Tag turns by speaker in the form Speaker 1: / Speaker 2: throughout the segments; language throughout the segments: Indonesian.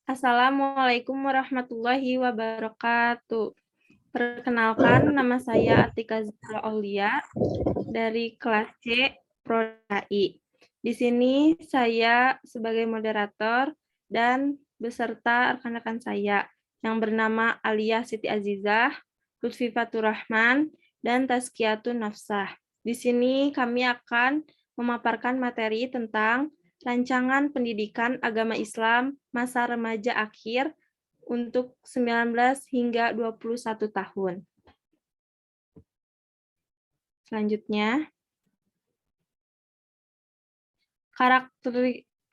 Speaker 1: Assalamualaikum warahmatullahi wabarakatuh. Perkenalkan, nama saya Atika Zahra Aulia dari kelas C Prodi AI. Di sini saya sebagai moderator dan beserta rekan-rekan saya yang bernama Alia Siti Azizah, Lutfi Fatur Rahman, dan Tazkiyatun Nafsah. Di sini kami akan memaparkan materi tentang rancangan pendidikan agama Islam masa remaja akhir untuk 19 hingga 21 tahun. Selanjutnya,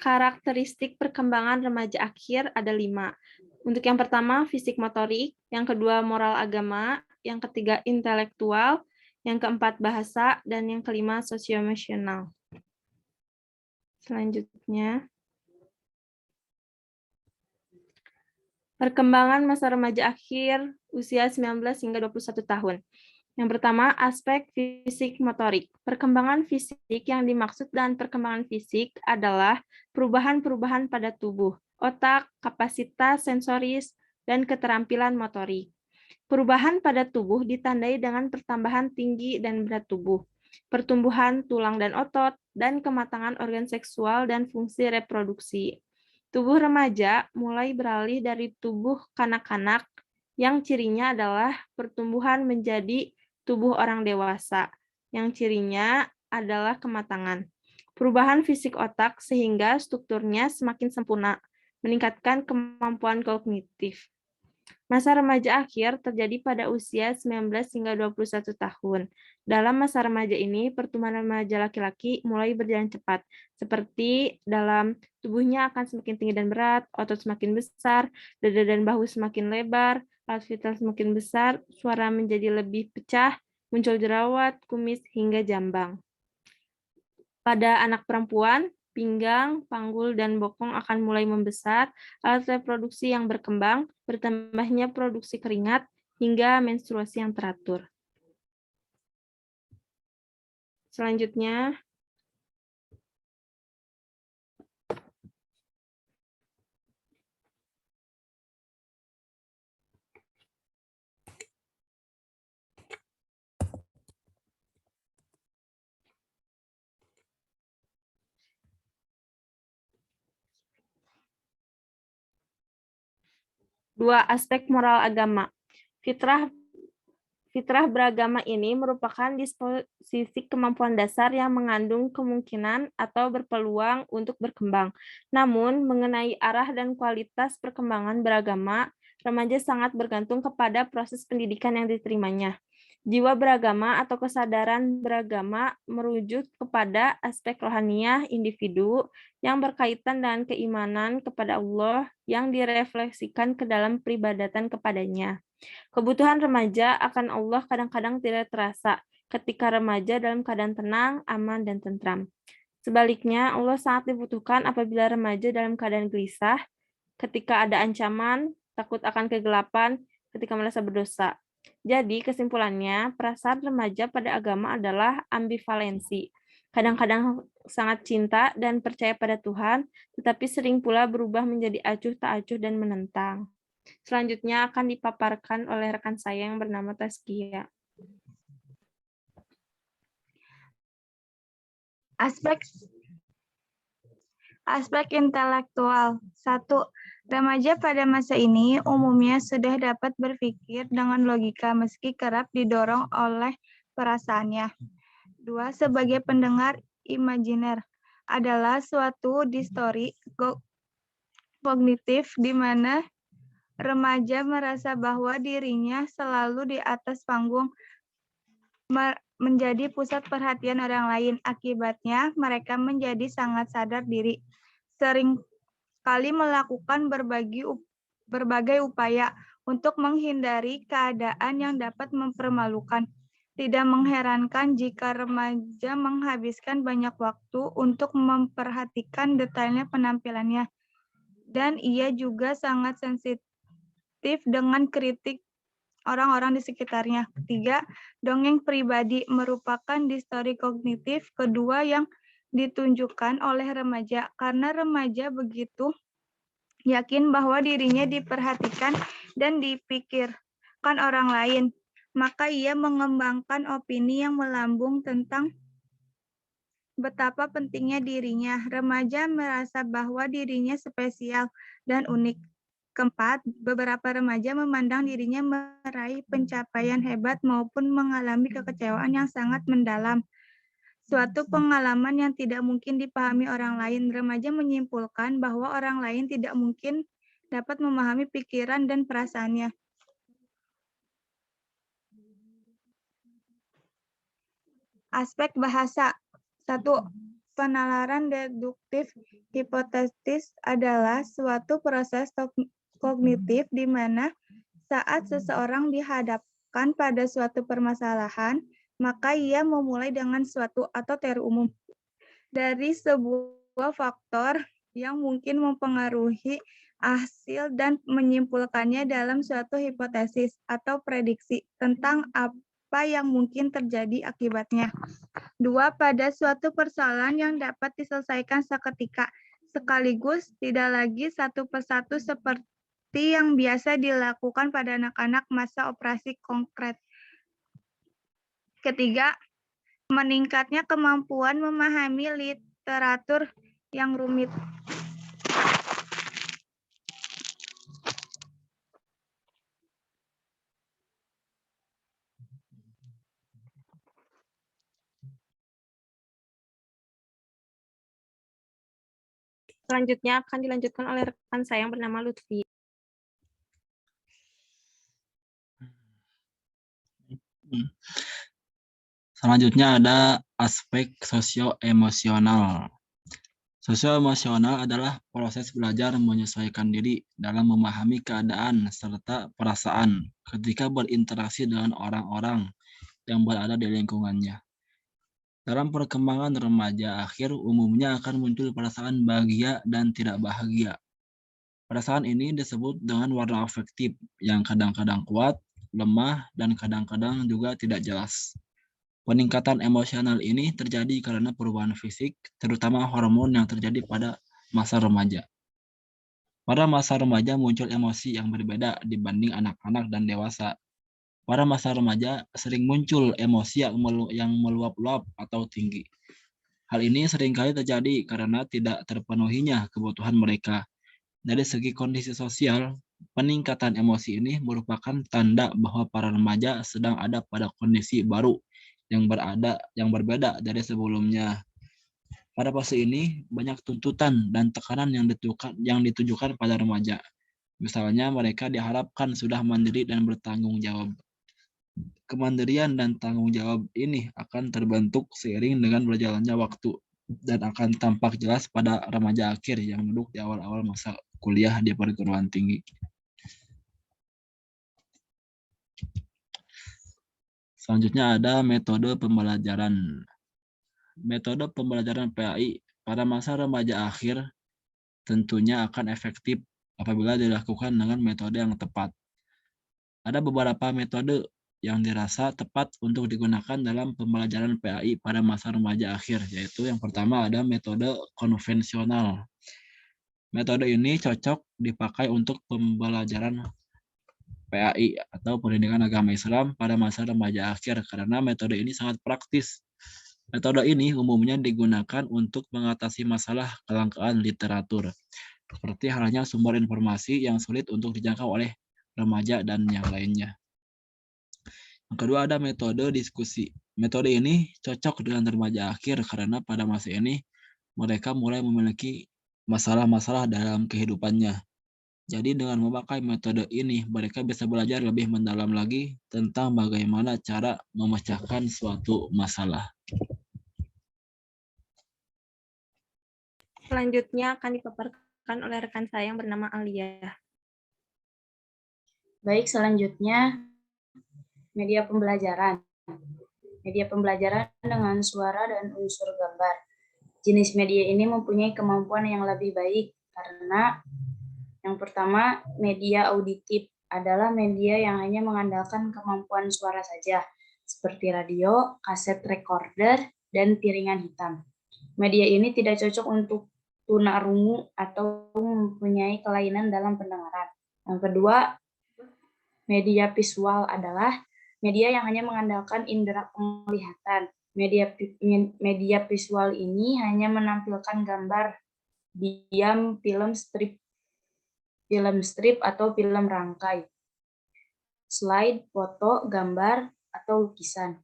Speaker 1: karakteristik perkembangan remaja akhir ada 5. Untuk yang pertama, fisik motorik, yang kedua, moral agama, yang ketiga, intelektual, yang keempat, bahasa, dan yang kelima, sosioemosional. Selanjutnya, perkembangan masa remaja akhir usia 19 hingga 21 tahun. Yang pertama, aspek fisik motorik. Perkembangan fisik yang dimaksud dengan perkembangan fisik adalah perubahan-perubahan pada tubuh, otak, kapasitas sensoris, dan keterampilan motorik. Perubahan pada tubuh ditandai dengan pertambahan tinggi dan berat tubuh, pertumbuhan tulang dan otot, dan kematangan organ seksual dan fungsi reproduksi. Tubuh remaja mulai beralih dari tubuh kanak-kanak yang cirinya adalah pertumbuhan menjadi tubuh orang dewasa, yang cirinya adalah kematangan. Perubahan fisik otak sehingga strukturnya semakin sempurna, meningkatkan kemampuan kognitif. Masa remaja akhir terjadi pada usia 19 hingga 21 tahun. Dalam masa remaja ini, pertumbuhan remaja laki-laki mulai berjalan cepat, seperti dalam tubuhnya akan semakin tinggi dan berat, otot semakin besar, dada dan bahu semakin lebar, alat vital semakin besar, suara menjadi lebih pecah, muncul jerawat, kumis, hingga jambang. Pada anak perempuan, pinggang, panggul, dan bokong akan mulai membesar, alat reproduksi yang berkembang, bertambahnya produksi keringat, hingga menstruasi yang teratur. Selanjutnya, dua aspek moral agama. Fitrah beragama ini merupakan disposisi kemampuan dasar yang mengandung kemungkinan atau berpeluang untuk berkembang. Namun, mengenai arah dan kualitas perkembangan beragama, remaja sangat bergantung kepada proses pendidikan yang diterimanya. Jiwa beragama atau kesadaran beragama merujuk kepada aspek rohaniah individu yang berkaitan dengan keimanan kepada Allah yang direfleksikan ke dalam peribadatan kepadanya. Kebutuhan remaja akan Allah kadang-kadang tidak terasa ketika remaja dalam keadaan tenang, aman, dan tentram. Sebaliknya, Allah sangat dibutuhkan apabila remaja dalam keadaan gelisah, ketika ada ancaman, takut akan kegelapan, ketika merasa berdosa. Jadi, kesimpulannya, perasaan remaja pada agama adalah ambivalensi. Kadang-kadang sangat cinta dan percaya pada Tuhan, tetapi sering pula berubah menjadi acuh tak acuh dan menentang. Selanjutnya akan dipaparkan oleh rekan saya yang bernama Tazkia.
Speaker 2: Aspek intelektual. 1. Remaja pada masa ini umumnya sudah dapat berpikir dengan logika meski kerap didorong oleh perasaannya. 2. Sebagai pendengar imajiner adalah suatu distori kognitif di mana remaja merasa bahwa dirinya selalu di atas panggung, menjadi pusat perhatian orang lain. Akibatnya, mereka menjadi sangat sadar diri. Sering kali melakukan berbagai upaya untuk menghindari keadaan yang dapat mempermalukan. Tidak mengherankan jika remaja menghabiskan banyak waktu untuk memperhatikan detailnya penampilannya. Dan ia juga sangat sensitif dengan kritik orang-orang di sekitarnya. 3. Dongeng pribadi merupakan distori kognitif kedua yang ditunjukkan oleh remaja karena remaja begitu yakin bahwa dirinya diperhatikan dan dipikirkan orang lain, maka ia mengembangkan opini yang melambung tentang betapa pentingnya dirinya. Remaja merasa bahwa dirinya spesial dan unik. Keempat, beberapa remaja memandang dirinya meraih pencapaian hebat maupun mengalami kekecewaan yang sangat mendalam. Suatu pengalaman yang tidak mungkin dipahami orang lain. Remaja menyimpulkan bahwa orang lain tidak mungkin dapat memahami pikiran dan perasaannya. Aspek bahasa. 1. Penalaran deduktif hipotesis adalah suatu proses kognitif di mana saat seseorang dihadapkan pada suatu permasalahan, maka ia memulai dengan suatu atau teori umum dari sebuah faktor yang mungkin mempengaruhi hasil dan menyimpulkannya dalam suatu hipotesis atau prediksi tentang apa yang mungkin terjadi akibatnya. 2. Pada suatu persoalan yang dapat diselesaikan seketika, sekaligus tidak lagi satu persatu seperti yang biasa dilakukan pada anak-anak masa operasi konkret. Ketiga, meningkatnya kemampuan memahami literatur yang rumit.
Speaker 1: Selanjutnya akan dilanjutkan oleh rekan saya yang bernama Lutfi.
Speaker 3: Selanjutnya ada aspek sosio-emosional. Sosio-emosional adalah proses belajar menyesuaikan diri dalam memahami keadaan serta perasaan ketika berinteraksi dengan orang-orang yang berada di lingkungannya. Dalam perkembangan remaja akhir, umumnya akan muncul perasaan bahagia dan tidak bahagia. Perasaan ini disebut dengan warna afektif yang kadang-kadang kuat, lemah, dan kadang-kadang juga tidak jelas. Peningkatan emosional ini terjadi karena perubahan fisik, terutama hormon yang terjadi pada masa remaja. Pada masa remaja muncul emosi yang berbeda dibanding anak-anak dan dewasa. Pada masa remaja sering muncul emosi yang meluap-luap atau tinggi. Hal ini seringkali terjadi karena tidak terpenuhinya kebutuhan mereka. Dari segi kondisi sosial, peningkatan emosi ini merupakan tanda bahwa para remaja sedang ada pada kondisi baru yang berbeda dari sebelumnya. Pada fase ini, banyak tuntutan dan tekanan yang ditujukan pada remaja. Misalnya, mereka diharapkan sudah mandiri dan bertanggung jawab. Kemandirian dan tanggung jawab ini akan terbentuk seiring dengan berjalannya waktu dan akan tampak jelas pada remaja akhir yang duduk di awal-awal masa kuliah di perguruan tinggi. Selanjutnya ada metode pembelajaran. Metode pembelajaran PAI pada masa remaja akhir tentunya akan efektif apabila dilakukan dengan metode yang tepat. Ada beberapa metode yang dirasa tepat untuk digunakan dalam pembelajaran PAI pada masa remaja akhir, yaitu yang pertama ada metode konvensional. Metode ini cocok dipakai untuk pembelajaran PAI atau pendidikan agama Islam pada masa remaja akhir karena metode ini sangat praktis. Metode ini umumnya digunakan untuk mengatasi masalah kelangkaan literatur, seperti halnya sumber informasi yang sulit untuk dijangkau oleh remaja dan yang lainnya. Yang kedua ada metode diskusi. Metode ini cocok dengan remaja akhir karena pada masa ini mereka mulai memiliki masalah-masalah dalam kehidupannya. Jadi dengan memakai metode ini, mereka bisa belajar lebih mendalam lagi tentang bagaimana cara memecahkan suatu masalah.
Speaker 1: Selanjutnya akan dipaparkan oleh rekan saya yang bernama Alia.
Speaker 4: Baik, selanjutnya media pembelajaran. Media pembelajaran dengan suara dan unsur gambar. Jenis media ini mempunyai kemampuan yang lebih baik karena yang pertama, media auditif adalah media yang hanya mengandalkan kemampuan suara saja, seperti radio, kaset recorder, dan piringan hitam. Media ini tidak cocok untuk tunarungu atau mempunyai kelainan dalam pendengaran. Yang kedua, media visual adalah media yang hanya mengandalkan indera penglihatan. Media visual ini hanya menampilkan gambar, diam, film strip atau film rangkai, slide, foto, gambar, atau lukisan,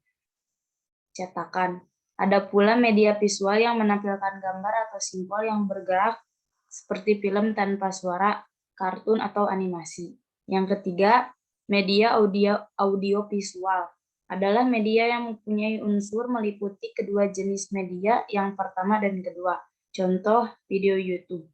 Speaker 4: cetakan. Ada pula media visual yang menampilkan gambar atau simbol yang bergerak seperti film tanpa suara, kartun, atau animasi. Yang ketiga, media audio visual adalah media yang mempunyai unsur meliputi kedua jenis media yang pertama dan kedua. Contoh, video YouTube.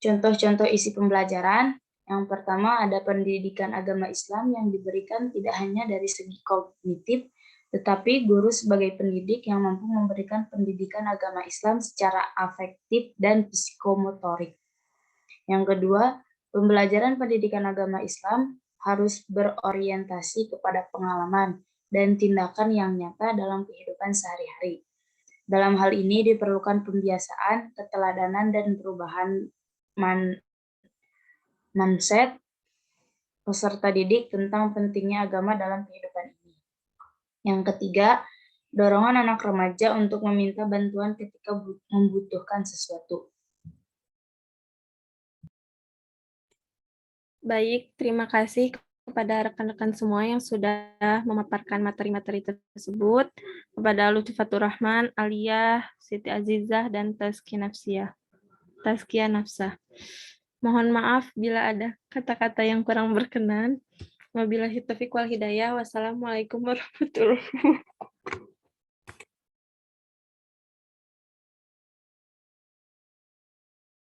Speaker 4: Contoh-contoh isi pembelajaran. Yang pertama ada pendidikan agama Islam yang diberikan tidak hanya dari segi kognitif, tetapi guru sebagai pendidik yang mampu memberikan pendidikan agama Islam secara afektif dan psikomotorik. Yang kedua, pembelajaran pendidikan agama Islam harus berorientasi kepada pengalaman dan tindakan yang nyata dalam kehidupan sehari-hari. Dalam hal ini diperlukan pembiasaan, keteladanan, dan perubahan mindset peserta didik tentang pentingnya agama dalam kehidupan ini. Yang ketiga, dorongan anak remaja untuk meminta bantuan ketika membutuhkan sesuatu.
Speaker 1: Baik, terima kasih kepada rekan-rekan semua yang sudah memaparkan materi-materi tersebut, kepada Lutfiatur Rahman, Aliyah, Siti Azizah, dan Tazkiyah Nafsah. Mohon maaf bila ada kata-kata yang kurang berkenan. Wabillahi taufiq wal hidayah. Wassalamualaikum warahmatullahi wabarakatuh.